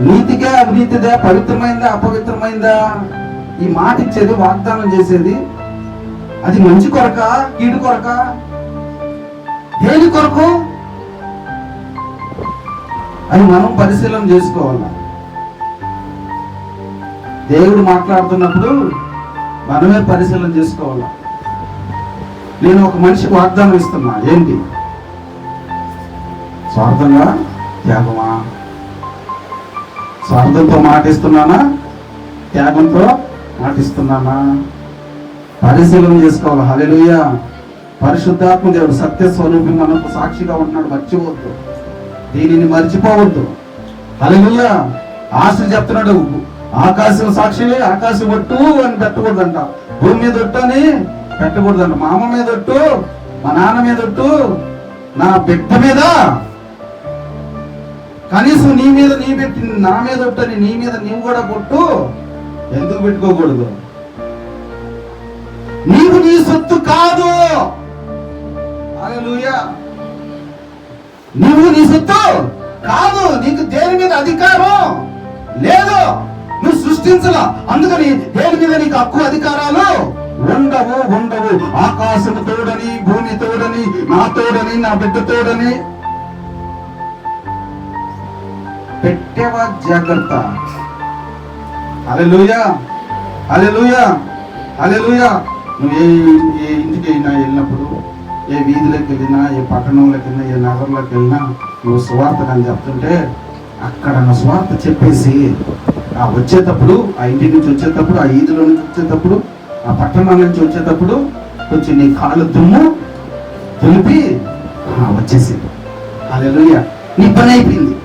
నీతిగా అవినీతిదా, పవిత్రమైందా అపవిత్రమైందా, ఈ మాట ఇచ్చేది, వాగ్దానం చేసేది అది మంచి కొరక కీడు కొరక, దేని కొరకు అని మనం పరిశీలన చేసుకోవాలి. దేవుడు మాట్లాడుతున్నప్పుడు మనమే పరిశీలన చేసుకోవాలి. నేను ఒక మనిషికి వాగ్దానం ఇస్తున్నా, ఏంటి? స్వార్థంగా త్యాగమా? స్వార్థంతో మాటిస్తున్నానా, త్యాగంతో మాటిస్తున్నానా? పరిశీలన చేసుకోవాలి. హల్లెలూయా. పరిశుద్ధాత్మ దేవుడు సత్య స్వరూపి మనకు సాక్షిగా ఉన్నాడు, మర్చిపోవద్దు, దీనిని మర్చిపోవద్దు. హల్లెలూయా. ఆశ్ర చెప్తున్నాడు, ఆకాశం సాక్షి, ఆకాశం ఒట్టు అని పెట్టకూడదంట, భూమి మీద ఒట్టు అని పెట్టకూడదంట, మా అమ్మ మీద ఒట్టు, మా నాన్న మీద ఒట్టు, నా బిడ్డ మీద, కనీసం నీ మీద నీ పెట్టి నా మీద ఒట్టు అని నీ మీద నీవు కూడా కొట్టు ఎందుకు పెట్టుకోకూడదు? నీవు నీ సొత్తు కాదు. హల్లెలూయా. నీవు నీ సొత్తు కాదు, నీకు దేని మీద అధికారం లేదు, నువ్వు సృష్టించలా, అందుకని దేని మీద నీకు హక్కు అధికారాలు ఉండవు. ఆకాశం తోడని, భూమి తోడని, నా తోడని, నా బిడ్డ తోడని పెట్టేవా జాగ్రత్త. హల్లెలూయా, హల్లెలూయా, హల్లెలూయా. నువ్వు ఏ ఇంటికి అయినా వెళ్ళినప్పుడు, ఏ వీధిలోకి వెళ్ళినా, ఏ పట్టణంలోకి వెళ్ళినా, ఏ నగరంలోకి వెళ్ళినా, నువ్వు సువార్త అని చెప్తుంటే అక్కడ నా సువార్త చెప్పేసి ఆ వచ్చేటప్పుడు, ఆ ఇంటి నుంచి వచ్చేటప్పుడు, ఆ ఈదులో నుంచి వచ్చేటప్పుడు, ఆ పట్టణం నుంచి వచ్చేటప్పుడు కొంచెం నీ కాళ్ళు దుమ్ము దులిపి వచ్చేసి హల్లెలూయా, నీ పని అయిపోయింది.